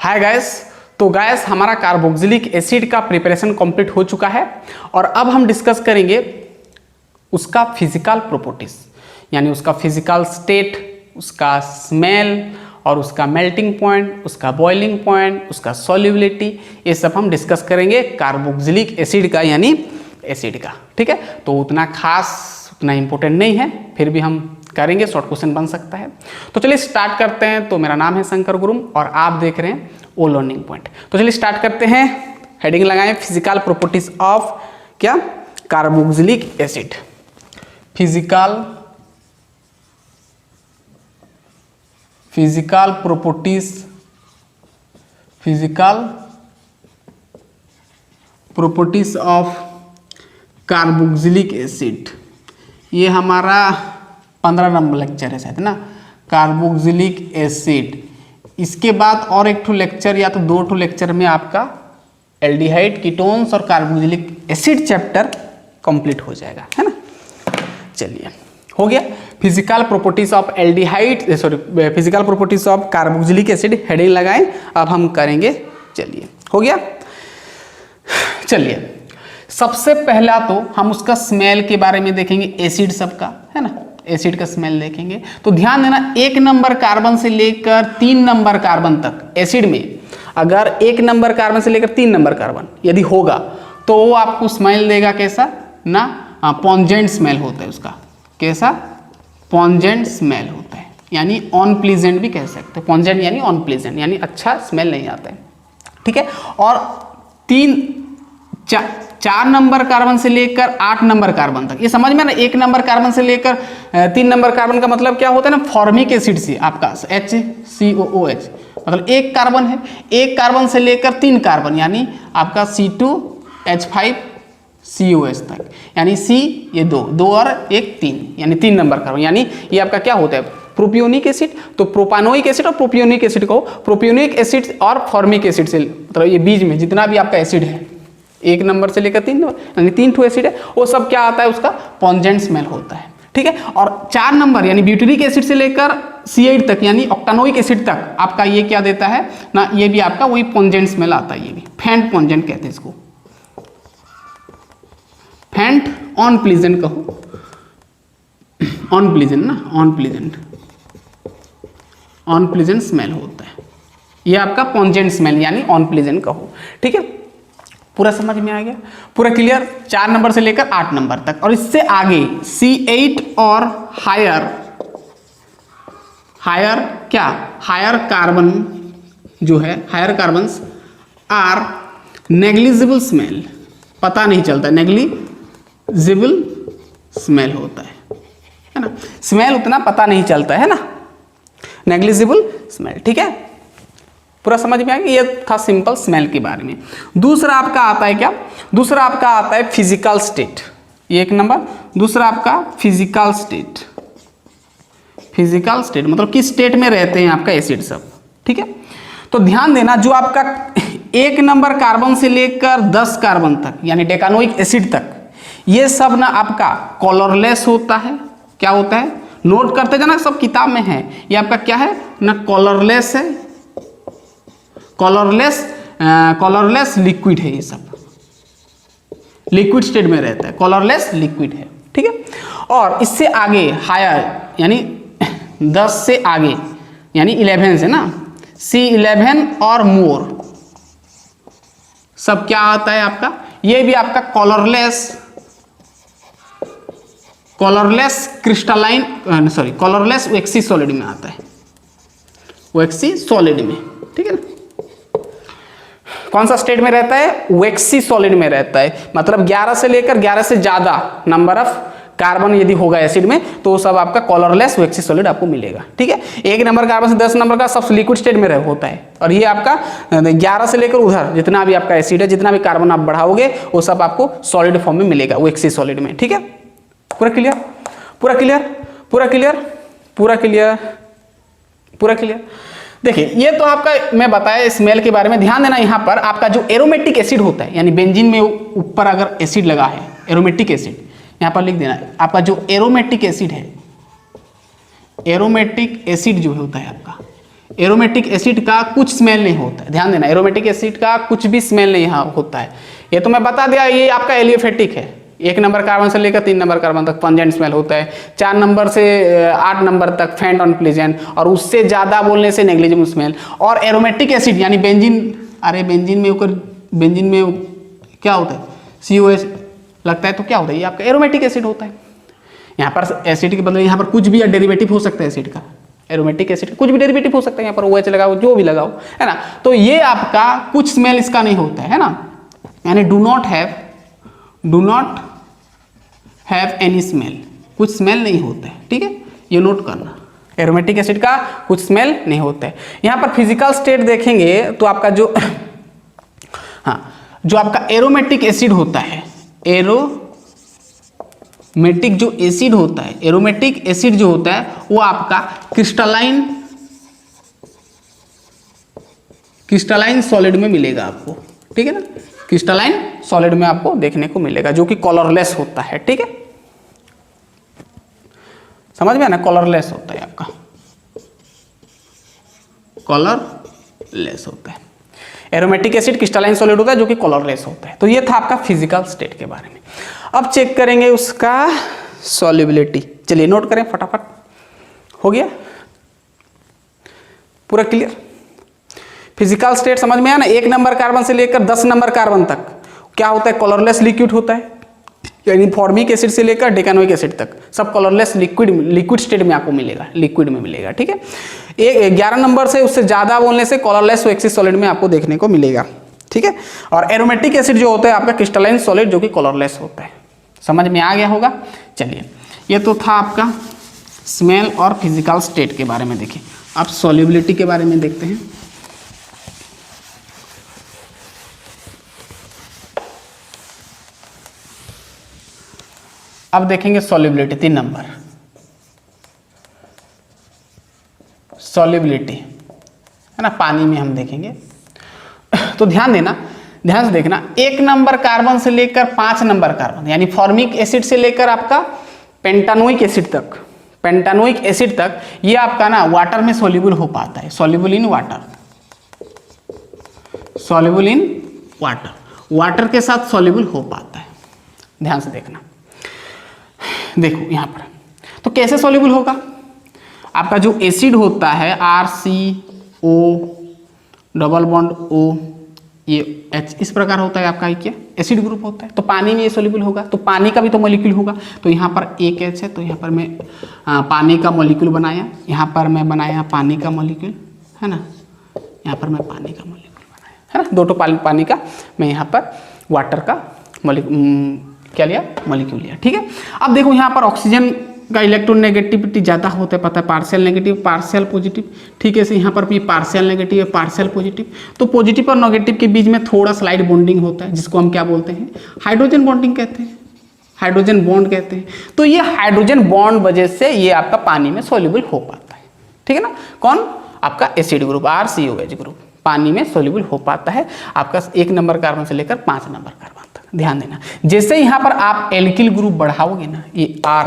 Hi guys. तो gas हमारा carboxylic acid का प्रिपरेशन कंप्लीट हो चुका है और अब हम डिस्कस करेंगे उसका फिजिकल प्रॉपर्टीज, यानी उसका फिजिकल स्टेट, उसका स्मेल और उसका मेल्टिंग पॉइंट, उसका बॉइलिंग पॉइंट, उसका सॉल्युबिलिटी, ये सब हम डिस्कस करेंगे कार्बोक्सिलिक एसिड का यानी एसिड का। ठीक है, तो उतना खास उतना इंपॉर्टेंट नहीं है, फिर भी हम करेंगे, शॉर्ट क्वेश्चन बन सकता है। तो चलिए स्टार्ट करते हैं। तो मेरा नाम है शंकर गुरुम और आप देख रहे हैं ओ लर्निंग पॉइंट। तो चलिए स्टार्ट करते हैं। हेडिंग लगाएं फिजिकल प्रॉपर्टीज ऑफ क्या carboxylic acid. Physical properties of carboxylic acid, ये हमारा 15 नंबर लेक्चर है शायद ना, कार्बोक्सिलिक एसिड। इसके बाद और एक ठो लेक्चर या तो 2 ठो लेक्चर में आपका एल्डिहाइड, कीटोन्स और कार्बोक्सिलिक एसिड चैप्टर कंप्लीट हो जाएगा, है ना। चलिए हो गया physical properties of aldehyde, physical properties of carboxylic acid. Heading लगाएं, अब हम करेंगे। चलिए हो गया। चलिए सबसे पहला तो हम उसका स्मेल के बारे में देखेंगे, एसिड सबका, है ना, एसिड का स्मेल देखेंगे। तो ध्यान देना 1 नंबर कार्बन से लेकर 3 नंबर कार्बन तक एसिड में, अगर 1 नंबर कार्बन से लेकर 3 नंबर कार्बन यदि होगा तो वो आपको स्मेल देगा कैसा ना, पॉन्जेंट स्मेल होता है उसका। कैसा? पॉन्जेंट स्मेल होता है, यानी ऑन प्लीजेंट भी कह सकते हैं। पॉन्जेंट यानी ऑन प्लीजेंट, यानी अच्छा स्मेल नहीं आता है। ठीक है, और 4 नंबर कार्बन से लेकर 8 नंबर कार्बन तक, ये समझ में ना, 1 नंबर कार्बन से लेकर 3 नंबर कार्बन का मतलब क्या होता है ना, फॉर्मिक एसिड से आपका HCOOH, मतलब 1 कार्बन है, 1 कार्बन से लेकर 3 कार्बन यानी आपका C2H5COH तक, यानी C ये 2 और 1 3, यानी 3 नंबर कार्बन, यानी ये आपका क्या होता है, प्रोपियोनिक एसिड। तो प्रोपानोइक एसिड और प्रोपियोनिक एसिड को, प्रोपियोनिक एसिड और फॉर्मिक एसिड से, मतलब ये बीच में जितना भी आपका एसिड है 1 नंबर से लेकर 3 नंबर, यानी 3 ठो एसिड है, वो सब क्या आता है, उसका पॉन्जेंट स्मेल होता है। ठीक है, और 4 नंबर यानी ब्यूटेरिक एसिड से लेकर C8 तक यानी ऑक्टानोइक एसिड तक आपका ये क्या देता है ना, ये भी आपका वही पॉन्जेंट स्मेल आता है। ये भी फेंट पॉन्जेंट कहते हैं इसको, फेंट ऑन प्लीजेंट कहो, ऑन प्लीजेंट ना, ऑन प्लीजेंट स्मेल होता है, ये आपका पॉन्जेंट स्मेल यानी ऑन प्लीजेंट कहो। ठीक है, पूरा समझ में आ गया, पूरा क्लियर। 4 नंबर से लेकर 8 नंबर तक, और इससे आगे C8 और हायर क्या, हायर कार्बन जो है, higher carbons are negligible smell, पता नहीं चलता, नेग्लिजिबल स्मेल होता है ना, स्मेल उतना पता नहीं चलता है ना, नेग्लिजिबल स्मेल। ठीक है, पूरा समझ में आ गया। ये था सिंपल स्मेल के बारे में। दूसरा आपका आता है क्या, दूसरा आपका आता है फिजिकल स्टेट, ये 1 नंबर। दूसरा आपका फिजिकल स्टेट, मतलब किस स्टेट में रहते हैं आपका एसिड सब। ठीक है, तो ध्यान देना जो आपका 1 नंबर कार्बन से लेकर 10 कार्बन तक यानी डेकानोइक एसिड तक, ये सब ना आपका कलरलेस होता है। क्या होता है, नोट करते जाना, सब किताब में है। ये आपका क्या है ना, कलरलेस है, कलरलेस लिक्विड है, ये सब लिक्विड स्टेट में रहता है, कलरलेस लिक्विड है। ठीक है, और इससे आगे हायर यानी 10 से आगे यानी 11 से ना, C11 और मोर सब क्या आता है आपका, ये भी आपका कलरलेस क्रिस्टलाइन, कलरलेस वैक्सी सॉलिड में आता है, वैक्सी सॉलिड में। ठीक है ना, कौन सा स्टेट में रहता है, वैक्सी सॉलिड में रहता है, मतलब 11 से लेकर 11 से ज्यादा नंबर ऑफ कार्बन यदि होगा एसिड में तो सब आपका कलरलेस वैक्सी सॉलिड आपको मिलेगा। ठीक है, 1 नंबर कार्बन से 10 नंबर का सब लिक्विड स्टेट में होता है, और ये आपका 11 से लेकर उधर जितना भी आपका एसिड है, जितना भी कार्बन आप बढ़ाओगे वो सब आपको सॉलिड फॉर्म में मिलेगा, वैक्सी सॉलिड में। ठीक है, पूरा क्लियर, पूरा क्लियर, पूरा क्लियर, पूरा क्लियर, पूरा क्लियर। देखिए ये तो आपका मैं बताया स्मेल के बारे में। ध्यान देना यहाँ पर आपका जो एरोमेटिक एसिड होता है, यानी बेंजीन में ऊपर अगर एसिड लगा है, एरोमेटिक एसिड यहाँ पर लिख देना, आपका जो एरोमेटिक एसिड है, एरोमेटिक एसिड जो होता है आपका, एरोमेटिक एसिड का कुछ स्मेल नहीं होता है, ध्यान देना, एरोमेटिक एसिड का कुछ भी स्मेल नहीं होता है। ये तो मैं बता दिया, ये आपका एलियोफेटिक है। 1 नंबर कार्बन से लेकर 3 नंबर कार्बन तक पंजेंट स्मेल होता है, 4 नंबर से 8 नंबर तक फेंट अनप्लीजेंट, और उससे ज़्यादा बोलने से नेग्लिजिबल स्मेल। और एरोमेटिक एसिड यानी बेंजीन, अरे बेंजीन में क्या होता है, COH लगता है तो क्या होता है, ये आपका एरोमेटिक एसिड होता है। यहाँ पर एसिड के बदले यहाँ पर कुछ भी डेरिवेटिव हो सकता है एसिड का, एरोमेटिक एसिड कुछ भी डेरिवेटिव हो सकता है, यहाँ पर OH लगाओ, जो भी लगाओ, है ना। तो ये आपका कुछ स्मेल इसका नहीं होता है ना, यानी do not have any smell, कुछ स्मेल नहीं होता है, ठीक है, ये नोट करना। एरोमेटिक एसिड का कुछ स्मेल नहीं होता है। यहाँ पर फिजिकल स्टेट देखेंगे तो आपका जो जो आपका एरोमेटिक एसिड होता है, एरोमेटिक जो एसिड होता है, एरोमेटिक एसिड जो होता है वो आपका क्रिस्टलाइन सॉलिड में मिलेगा आपको, ठीक है ना, क्रिस्टलाइन सॉलिड में आपको देखने को मिलेगा, जो कि कलरलेस होता है, ठीक है, समझ में ना, कलरलेस होता है आपका, कलरलेस होता है। एरोमेटिक एसिड क्रिस्टलाइन सॉलिड होता है जो कि कलरलेस होता है। तो ये था आपका फिजिकल स्टेट के बारे में। अब चेक करेंगे उसका सॉल्युबिलिटी। चलिए नोट करें फटाफट, हो गया पूरा क्लियर। फिजिकल स्टेट समझ में आया ना, 1 नंबर कार्बन से लेकर 10 नंबर कार्बन तक क्या होता है, कलरलेस लिक्विड होता है, यानी फॉर्मिक एसिड से लेकर डेकानोइक एसिड तक सब कलरलेस लिक्विड स्टेट में आपको मिलेगा, लिक्विड में मिलेगा, ठीक है। 11 नंबर से उससे ज़्यादा बोलने से कलरलेस एक्सिस सॉलिड में आपको देखने को मिलेगा, ठीक है। और एरोमेटिक एसिड जो होता है आपका क्रिस्टलाइन सॉलिड जो कि कलरलेस होता है। समझ में आ गया होगा। चलिए ये तो था आपका स्मेल और फिजिकल स्टेट के बारे में। देखिए अब सॉल्युबिलिटी के बारे में देखते हैं। अब देखेंगे सॉल्युबिलिटी, 3 नंबर सॉल्युबिलिटी है ना, पानी में हम देखेंगे। तो ध्यान देना, ध्यान से देखना, 1 नंबर कार्बन से लेकर 5 नंबर कार्बन यानी फॉर्मिक एसिड से लेकर आपका पेंटानोइक एसिड तक ये आपका ना वाटर में सॉल्युबल हो पाता है, सॉल्युबल इन वाटर, वाटर के साथ सॉल्युबल हो पाता है। ध्यान से देखना, देखो यहाँ पर तो कैसे सॉल्युबल होगा, आपका जो एसिड होता है RCO डबल बॉन्ड O ये H इस प्रकार होता है आपका, क्या एसिड ग्रुप होता है। तो पानी में ये सॉल्युबल होगा, तो पानी का भी तो मॉलिक्यूल होगा। तो यहाँ पर एक H है, तो यहाँ पर मैं पानी का मॉलिक्यूल बनाया, यहाँ पर मैं बनाया पानी का मॉलिक्यूल, है ना, यहाँ पर मैं पानी का मॉलिक्यूल बनाया, है ना, 2 पानी का, मैं यहाँ पर वाटर का क्या लिया, मॉलिक्यूल लिया, ठीक है। अब देखो यहाँ पर ऑक्सीजन का इलेक्ट्रोनेगेटिविटी ज़्यादा होता है, पता है, पार्शियल नेगेटिव पार्शियल पॉजिटिव, ठीक है। यहाँ पर भी पार्शियल नेगेटिव है पार्शियल पॉजिटिव, तो पॉजिटिव और नेगेटिव के बीच में थोड़ा स्लाइड बॉन्डिंग होता है, जिसको हम क्या बोलते हैं, हाइड्रोजन बॉन्डिंग कहते हैं, हाइड्रोजन बॉन्ड कहते हैं। तो ये हाइड्रोजन बॉन्ड वजह से ये आपका पानी में सॉल्युबल हो पाता है, ठीक है ना। कौन, आपका एसिड ग्रुप RCOH ग्रुप पानी में सॉल्युबल हो पाता है आपका 1 नंबर कार्बन से लेकर 5 नंबर कार्बन तक। ध्यान देना, जैसे यहाँ पर आप एल्किल ग्रुप बढ़ाओगे ना, ये R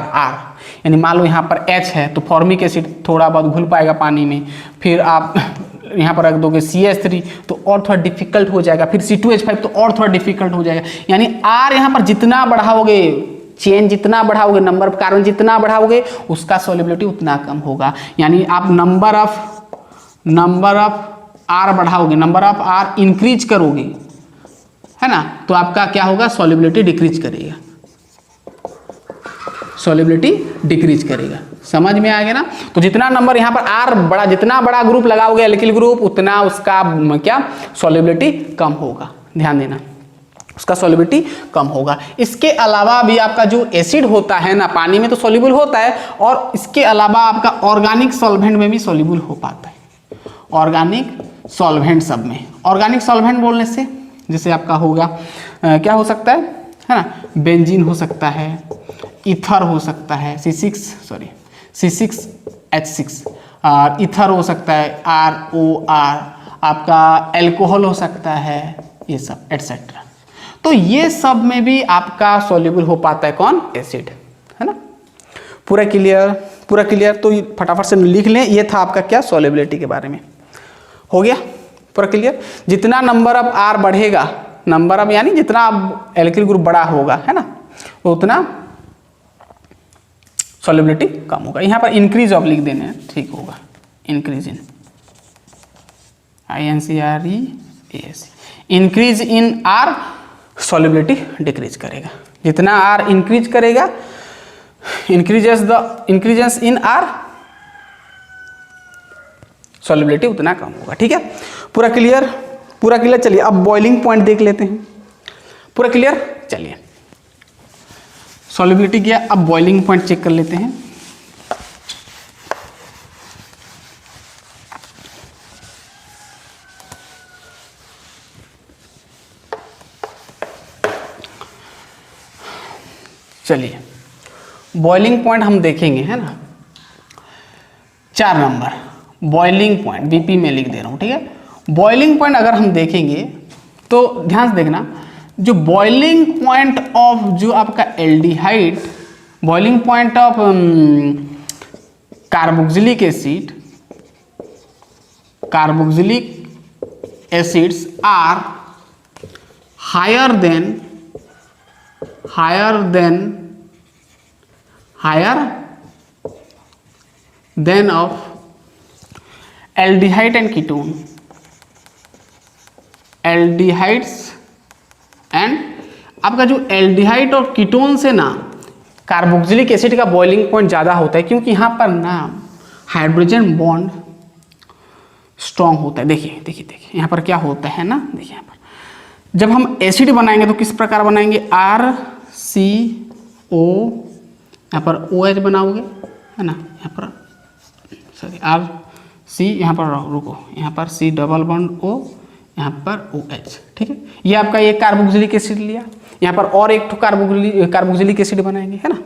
यानी मान लो यहाँ पर H है तो फॉर्मिक एसिड थोड़ा बहुत घुल पाएगा पानी में, फिर आप यहाँ पर रख दोगे CH3 तो और थोड़ा डिफिकल्ट हो जाएगा, फिर C2H5 तो और थोड़ा डिफिकल्ट हो जाएगा। यानी R यहाँ पर जितना बढ़ाओगे, चेन जितना बढ़ाओगे, नंबर ऑफ कार्बन जितना बढ़ाओगे, उसका सॉल्युबिलिटी उतना कम होगा। यानी आप नंबर ऑफ R बढ़ाओगे, नंबर ऑफ R इंक्रीज करोगे, है ना, तो आपका क्या होगा, सॉल्युबिलिटी डिक्रीज करेगा, सॉल्युबिलिटी डिक्रीज करेगा। समझ में आ गया ना। तो जितना नंबर यहाँ पर R बड़ा, जितना बड़ा ग्रुप लगाओगे एल्किल ग्रुप, उतना उसका क्या सॉल्युबिलिटी कम होगा। ध्यान देना, उसका सॉल्युबिलिटी कम होगा। इसके अलावा भी आपका जो एसिड होता है ना, पानी में तो सॉल्युबल होता है, और इसके अलावा आपका ऑर्गेनिक सॉल्वेंट में भी सॉल्युबल हो पाता है, ऑर्गेनिक सॉल्वेंट सब में। ऑर्गेनिक सॉल्वेंट बोलने से जैसे आपका होगा क्या हो सकता है ना, बेंजीन हो सकता है, ईथर हो सकता है, C6H6, और ईथर हो सकता है ROR, आपका एल्कोहल हो सकता है, ये सब एटसेट्रा। तो ये सब में भी आपका सॉल्युबल हो पाता है कौन, एसिड, है ना। पूरा क्लियर, पूरा क्लियर। तो फटाफट से लिख लें, ये था आपका क्या, सॉल्युबिलिटी के बारे में। हो गया पूरा क्लियर। जितना नंबर ऑफ आर बढ़ेगा, नंबर ऑफ यानी जितना अब एल्किल ग्रुप बड़ा होगा, है ना, तो उतना सॉल्युबिलिटी कम होगा। यहाँ पर इंक्रीज ऑफ लिख देने हैं, ठीक होगा, increase in INCREAS, increase in are solubility decrease करेगा। जितना आर इंक्रीज करेगा, इंक्रीजेंस इन आर सॉल्युबिलिटी उतना कम होगा। ठीक है, पूरा क्लियर, पूरा क्लियर। चलिए अब बॉइलिंग पॉइंट देख लेते हैं। पूरा क्लियर, चलिए सॉल्युबिलिटी किया, अब बॉइलिंग पॉइंट चेक कर लेते हैं। चलिए बॉइलिंग पॉइंट हम देखेंगे, है ना, 4 नंबर बॉइलिंग पॉइंट बीपी में लिख दे रहा हूं। ठीक है, बॉइलिंग पॉइंट अगर हम देखेंगे तो ध्यान से देखना, जो बॉइलिंग पॉइंट ऑफ जो आपका aldehyde, boiling point of carboxylic acids are higher than of aldehyde and ketone, aldehydes and आपका जो एल्डिहाइड और कीटोन से ना कार्बोक्सिलिक एसिड का बॉइलिंग पॉइंट ज़्यादा होता है, क्योंकि यहाँ पर ना हाइड्रोजन बॉन्ड स्ट्रॉन्ग होता है। देखिए देखिए देखिए यहाँ पर क्या होता है ना, देखिए यहाँ पर जब हम एसिड बनाएंगे तो किस प्रकार बनाएंगे, RCO, यहाँ पर OH बनाओगे, है ना, यहाँ पर सॉरी RC, यहाँ पर रुको, यहाँ पर C डबल बॉन्ड O, यहाँ पर OH। ठीक है, ये आपका एक कार्बोक्सिलिक एसिड लिया, यहाँ पर और एक कार्बोक्सिलिक एसिड बनाएंगे, है ना।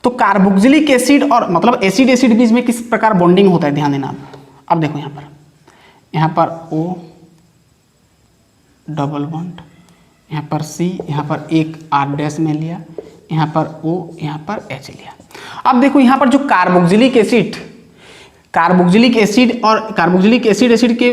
तो कार्बोक्सिलिक एसिड और मतलब एसिड एसिड बीच में किस प्रकार बॉन्डिंग होता है, ध्यान देना आप। अब देखो यहाँ पर O डबल बॉन्ड, यहाँ पर C, यहाँ पर एक R डैश में लिया, यहाँ पर O, यहाँ पर H लिया। अब देखो यहाँ पर जो कार्बोक्सिलिक एसिड और कार्बोक्सिलिक एसिड के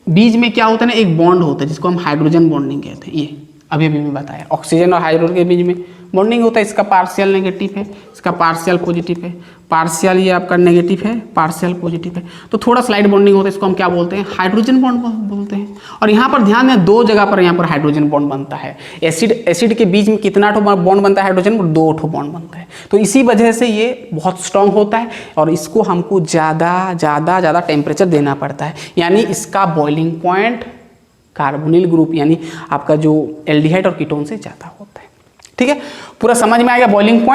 बीच में क्या होता है ना, एक बॉन्ड होता है जिसको हम हाइड्रोजन बॉन्डिंग कहते हैं। ये अभी मैं बताया, ऑक्सीजन और हाइड्रोजन के बीच में बॉन्डिंग होता है। इसका पार्शियल नेगेटिव है, इसका पार्शियल पॉजिटिव है, पार्शियल ये आपका नेगेटिव है, पार्शियल पॉजिटिव है, तो थोड़ा स्लाइड बॉन्डिंग होता है, इसको हम क्या बोलते हैं, हाइड्रोजन बॉन्ड बोलते हैं। और यहाँ पर ध्यान दें, 2 जगह पर यहाँ पर हाइड्रोजन बॉन्ड बनता है। एसिड के बीच में कितना ठो बॉन्ड बनता है हाइड्रोजन, 2 ठो बॉन्ड बनता है। तो इसी वजह से ये बहुत स्ट्रांग होता है और इसको हमको ज़्यादा टेम्परेचर देना पड़ता है, यानी इसका बॉइलिंग पॉइंट कार्बोनिल ग्रुप यानी आपका जो एल्डिहाइड और कीटोन से ज़्यादा होता है। ठीक है, पूरा समझ में आ गया, बॉइलिंग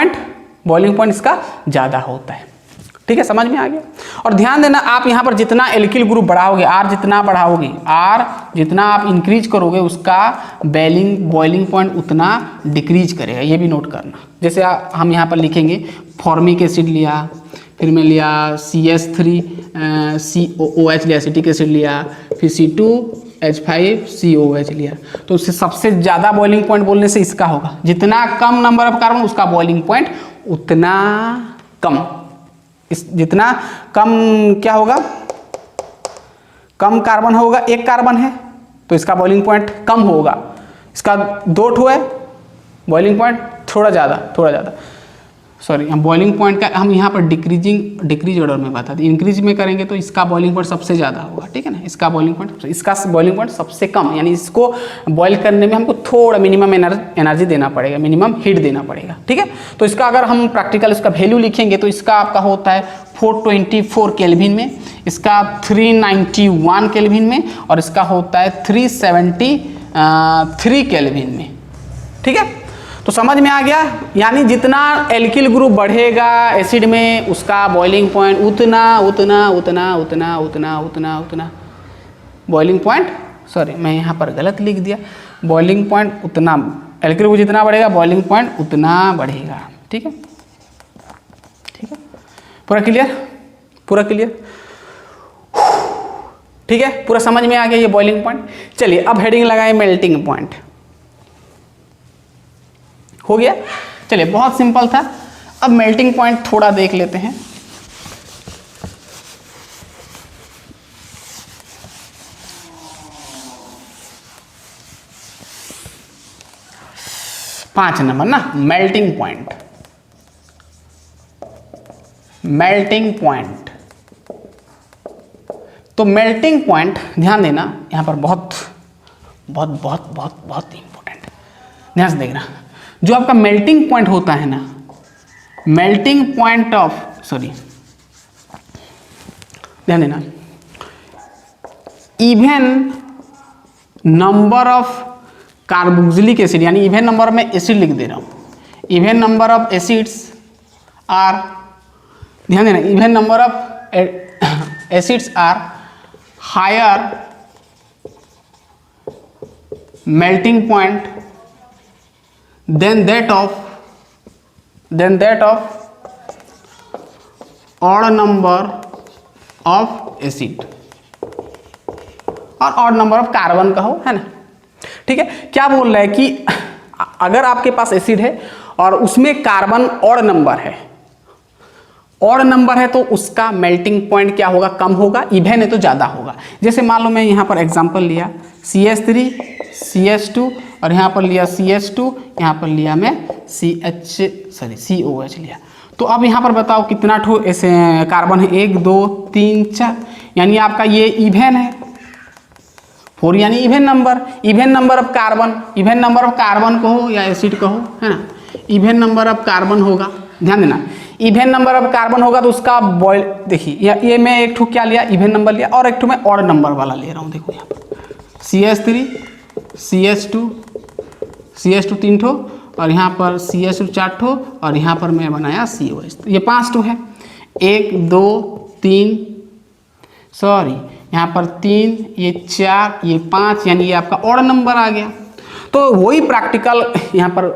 पॉइंट इसका ज़्यादा होता है। ठीक है, समझ में आ गया। और ध्यान देना, आप यहाँ पर जितना एल्किल ग्रुप बढ़ाओगे, आर जितना आप इंक्रीज करोगे, उसका बॉइलिंग पॉइंट उतना डिक्रीज करेगा, ये भी नोट करना। जैसे हम यहाँ पर लिखेंगे फॉर्मिक एसिड लिया, फिर मैं लिया CH3COOH लिया, एसिटिक एसिड लिया, फिर C2H5COOH लिया, तो उससे सबसे ज़्यादा बॉइलिंग पॉइंट बोलने से इसका होगा। जितना कम नंबर ऑफ कार्बन, उसका बॉइलिंग पॉइंट उतना कम। जितना कम क्या होगा, कम कार्बन होगा, 1 कार्बन है तो इसका बॉइलिंग पॉइंट कम होगा। इसका 2 ठो है, बॉइलिंग पॉइंट थोड़ा ज़्यादा सॉरी, बॉइलिंग पॉइंट का हम यहाँ पर डिक्रीज ऑर्डर में बताते हैं। इंक्रीज में करेंगे तो इसका बॉइलिंग पॉइंट सबसे ज़्यादा होगा। ठीक है ना, इसका बॉइलिंग पॉइंट सबसे कम, यानी इसको बॉईल करने में हमको थोड़ा मिनिमम एनर्जी देना पड़ेगा, मिनिमम हीट देना पड़ेगा। ठीक है, तो इसका अगर हम प्रैक्टिकल इसका वैल्यू लिखेंगे तो इसका आपका होता है 424 केल्विन में, इसका 391 केल्विन में, और इसका होता है 373 केल्विन में। ठीक है, तो समझ में आ गया, यानी जितना एल्किल ग्रुप बढ़ेगा एसिड में, उसका बॉइलिंग पॉइंट उतना बॉइलिंग पॉइंट, सॉरी मैं यहाँ पर गलत लिख दिया, बॉइलिंग पॉइंट उतना, एल्किल ग्रुप जितना बढ़ेगा बॉइलिंग पॉइंट उतना बढ़ेगा। ठीक है, पूरा क्लियर। ठीक है, पूरा समझ में आ गया ये बॉइलिंग पॉइंट। चलिए अब हेडिंग लगाए मेल्टिंग पॉइंट। हो गया, चलिए बहुत सिंपल था। अब मेल्टिंग पॉइंट थोड़ा देख लेते हैं। 5 नंबर ना, मेल्टिंग पॉइंट। मेल्टिंग पॉइंट, तो मेल्टिंग पॉइंट ध्यान देना यहाँ पर बहुत बहुत बहुत बहुत बहुत इंपॉर्टेंट, ध्यान से देखना। जो आपका मेल्टिंग पॉइंट होता है ना, मेल्टिंग पॉइंट ऑफ, सॉरी ध्यान देना, even number of carboxylic acid, यानी इवन नंबर में एसिड लिख दे रहा हूं, even number of acids are, ध्यान देना, even number of acids are higher melting point than that of odd number of acid, और ऑड नंबर ऑफ कार्बन का हो, है ना। ठीक है, क्या बोल रहा है कि अगर आपके पास एसिड है और उसमें कार्बन ऑड नंबर है, ऑड नंबर है, तो उसका मेल्टिंग पॉइंट क्या होगा, कम होगा, इवन है तो ज़्यादा होगा। जैसे मान लो मैं यहाँ पर एग्जांपल लिया CH3 CH2 और यहाँ पर लिया CH2, यहाँ पर लिया मैं COH लिया। तो अब यहाँ पर बताओ कितना ठो ऐसे कार्बन है, 1 2 3 4, यानी आपका ये इवन है 4, यानी even number, even number of carbon, even number of carbon कहो या एसिड कहो, है ना, इवन नंबर ऑफ कार्बन होगा। ध्यान देना, इवन नंबर ऑफ कार्बन होगा तो उसका बॉइल, देखिए ये मैं एक ठो क्या लिया, इवन नंबर लिया, और एक ठो मैं ऑड नंबर वाला ले रहा हूँ। देखो यहाँ पर CH3 CH2 3 ठो, और यहाँ पर CH2 4 ठो, और यहाँ पर मैं बनाया COH, ये 5 ठो है, 1 2 3, सॉरी यहाँ पर 3, ये 4, ये 5, यानी ये आपका ऑड नंबर आ गया। तो वही प्रैक्टिकल यहाँ पर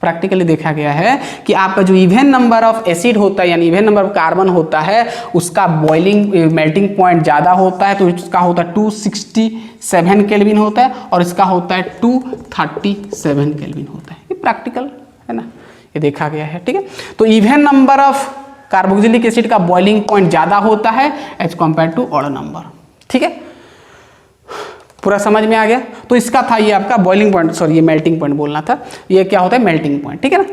प्रैक्टिकली देखा गया है कि आपका जो इवन नंबर ऑफ एसिड होता है, यानी इवन नंबर ऑफ कार्बन होता है, उसका बॉइलिंग मेल्टिंग पॉइंट ज़्यादा होता है, तो इसका होता है 267 केल्विन होता है, और इसका होता है 237 केल्विन होता है। ये प्रैक्टिकल है ना, ये देखा गया है। ठीक है, तो even number of carboxylic acid का बॉइलिंग पॉइंट ज़्यादा होता है as compare to odd number. ठीक है, पूरा समझ में आ गया। तो इसका था ये आपका बॉइलिंग पॉइंट, सॉरी ये मेल्टिंग पॉइंट बोलना था, ये क्या होता है, मेल्टिंग पॉइंट। ठीक है ना,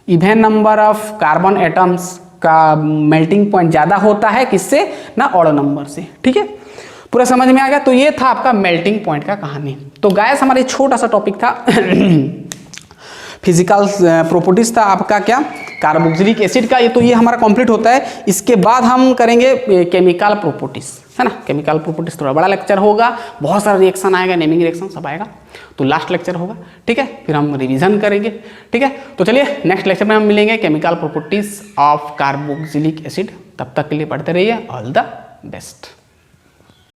even number of carbon atoms का मेल्टिंग पॉइंट ज़्यादा होता है किससे ना, ऑड नंबर से। ठीक है, पूरा समझ में आ गया। तो ये था आपका मेल्टिंग पॉइंट का कहानी। तो गाइस हमारा छोटा सा टॉपिक था फिजिकल प्रॉपर्टीज था आपका क्या, कार्बोक्सिलिक एसिड का। तो ये हमारा कंप्लीट होता है। इसके बाद हम करेंगे केमिकल प्रॉपर्टीज, है ना। केमिकल प्रॉपर्टीज थोड़ा बड़ा लेक्चर होगा, बहुत सारा रिएक्शन आएगा, नेमिंग रिएक्शन सब आएगा, तो लास्ट लेक्चर होगा। ठीक है, फिर हम रिवीजन करेंगे। ठीक है, तो चलिए नेक्स्ट लेक्चर में हम मिलेंगे chemical properties of carboxylic acid. तब तक के लिए पढ़ते रहिए। All the best.